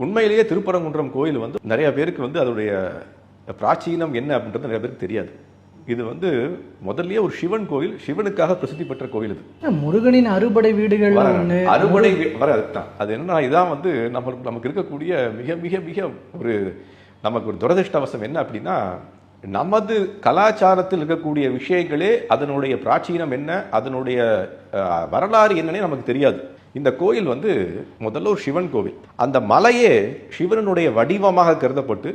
உண்மையிலேயே திருப்பரங்குன்றம் கோயில் வந்து நிறைய பேருக்கு வந்து அதோடைய பிராச்சீனம் என்ன அப்படின்றது நிறைய பேருக்கு தெரியாது. இது வந்து முதல்லயே ஒரு சிவன் கோயில், சிவனுக்காக பிரசித்தி பெற்ற கோயில். இது முருகனின் அறுபடை வீடுகள் அறுபடை வர அதுதான். அது என்னன்னா இதான் வந்து நமக்கு இருக்கக்கூடிய மிக மிக மிக ஒரு நமக்கு ஒரு துரதிருஷ்டவசம் என்ன அப்படின்னா, நமது கலாச்சாரத்தில் இருக்கக்கூடிய விஷயங்களே அதனுடைய பிராச்சீனம் என்ன, அதனுடைய வரலாறு என்னன்னே நமக்கு தெரியாது. இந்த கோயில் வந்து முதல்ல ஒரு சிவன் கோவில். அந்த மலையே சிவனுடைய வடிவமாக கருதப்பட்டு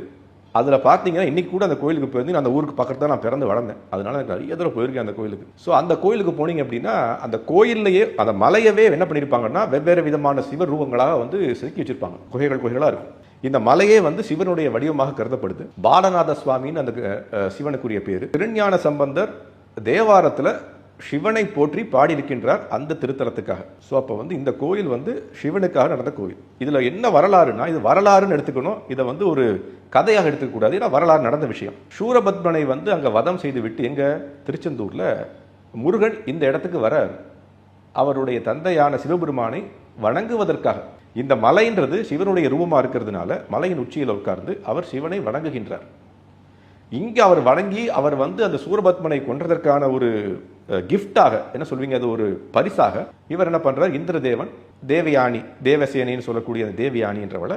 அதில் பார்த்தீங்கன்னா இன்னைக்கு கூட அந்த கோயிலுக்கு போயிருந்து அந்த ஊருக்கு பக்கத்தில் நான் பிறந்து வளர்ந்தேன். அதனால எனக்கு நிறைய தடவை போயிருக்கேன் அந்த கோயிலுக்கு. ஸோ அந்த கோயிலுக்கு போனீங்க அப்படின்னா அந்த கோயிலையே அந்த மலையவே என்ன பண்ணியிருப்பாங்கன்னா வெவ்வேறு விதமான சிவ ரூபங்களாக வந்து செதுக்கி வச்சிருப்பாங்க. குகைகளாக இருக்கும். இந்த மலையே வந்து சிவனுடைய வடிவமாக கருதப்படுது. பாலநாத சுவாமின்னு அந்த சிவனுக்குரிய பேரு. திருஞான சம்பந்தர் தேவாரத்தில் சிவனை போற்றி பாடியிருக்கின்றார் அந்த திருத்தலத்துக்காக. ஸோ அப்போ வந்து இந்த கோயில் வந்து சிவனுக்காக நடந்த கோயில். இதில் என்ன வரலாறுனா, இது வரலாறுன்னு எடுத்துக்கணும், இதை வந்து ஒரு கதையாக எடுத்துக்கூடாது. ஏன்னா வரலாறு நடந்த விஷயம். சூரபத்மனை வந்து அங்கே வதம் செய்து விட்டு எங்க திருச்செந்தூரில் முருகன் இந்த இடத்துக்கு வர அவருடைய தந்தையான சிவபெருமானை வணங்குவதற்காக. இந்த மலைன்றது சிவனுடைய ரூபமாக இருக்கிறதுனால மலையின் உச்சியில் உட்கார்ந்து அவர் சிவனை வணங்குகின்றார். இங்கே அவர் வணங்கி அவர் வந்து அந்த சூரபத்மனை கொன்றதற்கான ஒரு கிஃப்டாக என்ன சொல்வீங்க, அது ஒரு பரிசாக இவர் என்ன பண்றார், இந்திரதேவன் தேவயானி தேவசேனின்னு சொல்லக்கூடிய அந்த தேவயானி என்றவளை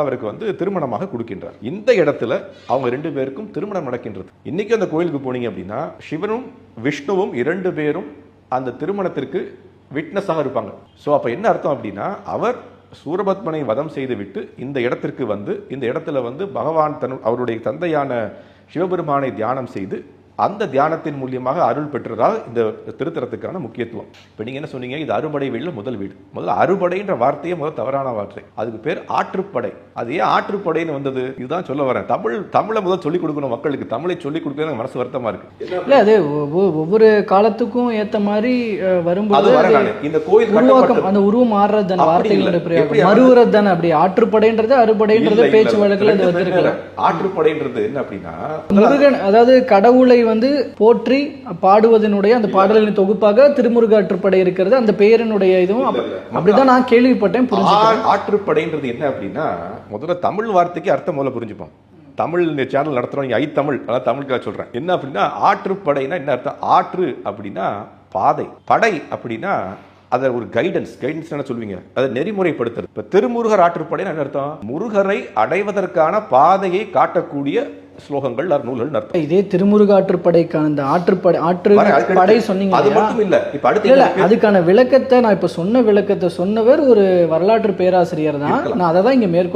அவருக்கு வந்து திருமணமாக கொடுக்கின்றார். இந்த இடத்துல அவங்க 2 பேருக்கும் திருமணம் நடக்கின்றது. இன்னைக்கு அந்த கோயிலுக்கு போனீங்க அப்படின்னா சிவனும் விஷ்ணுவும் 2 பேரும் அந்த திருமணத்திற்கு விட்னஸாக இருப்பாங்க. ஸோ அப்போ என்ன அர்த்தம் அப்படின்னா, அவர் சூரபத்மனை வதம் செய்து விட்டு இந்த இடத்திற்கு வந்து இந்த இடத்துல வந்து பகவான் அவருடைய தந்தையான சிவபெருமானை தியானம் செய்து அந்த தியானத்தின் மூலியமாக அருள் பெற்றதாக இந்த திருத்தலத்துக்கான முக்கியத்துவம். இப்போ நீங்க என்ன சொன்னீங்க, இது அறுபடை வீடுல முதல் வீடு. முதல்ல அறுபடைன்ற வார்த்தையே முதல் தவறான வார்த்தை. அதுக்கு பேர் ஆற்றுப்படை. அது ஏன் ஆற்றுப்படைன்னு வந்தது, இதுதான் சொல்ல வரேன். தமிழை முதல் சொல்லிக் கொடுக்கணும் மக்களுக்கு. தமிழை சொல்லிக் கொடுக்க மனசு வருத்தமா இருக்கு. இல்ல அது ஒவ்வொரு காலத்துக்கும் ஏத்த மாதிரி வரும்போது இந்த கோயில் உருவாக்கம் அந்த உருவம் மாறுறது தானே, வார்த்தைகளுடைய பிரயோகம் மறுவுறது தானே. அப்படி ஆற்றுப்படைன்றது அறுபடைன்றது பேச்சு வழக்குல இது வந்திருக்கு. ஆற்றுப்படைன்றது என்ன அப்படின்னா, முருகன் அதாவது கடவுளை வந்து போற்றி பாடுவதனுடைய அந்த பாடலின் தொகுப்பாக திருமுருகாற்றுப்படை இருக்கிறது. அந்த பெயரினுடைய இதுவும் அப்படிதான் நான் கேள்விப்பட்டேன். ஆற்றுப்படைன்றது என்ன அப்படின்னா, முதல்ல தமிழ் வார்த்தைக்கு அர்த்தம் முதல்ல புரிஞ்சுப்போம். தமிழ் சேனல் நடத்துறோம், நீங்க தமிழ், அதாவது தமிழுக்காக சொல்றேன். என்ன அப்படின்னா ஆற்றுப்படைனா என்ன அர்த்தம், ஆற்று அப்படின்னா பாதை, படை அப்படின்னா அதை ஒரு கைடன்ஸ் என்ன சொல்வீங்க, அதை நெறிமுறைப்படுத்துறது. இப்ப திருமுருகர் ஆற்றுப்படைன்னு என்ன அர்த்தம், முருகரை அடைவதற்கான பாதையை காட்டக்கூடிய ஸ்லோகங்கள் நூல்கள் அர்த்தம். இதே திருமுருகாற்றுப்படைக்கான அந்த ஆற்றுப்படை சொன்னீங்க, அது மட்டும் இல்ல. இப்ப அடுத்து அதுக்கான விளக்கத்தை நான் இப்ப சொன்ன விளக்கத்தை சொன்னவர் ஒரு வரலாற்று பேராசிரியர் தான். நான் அதை தான் இங்க மேற்கொள்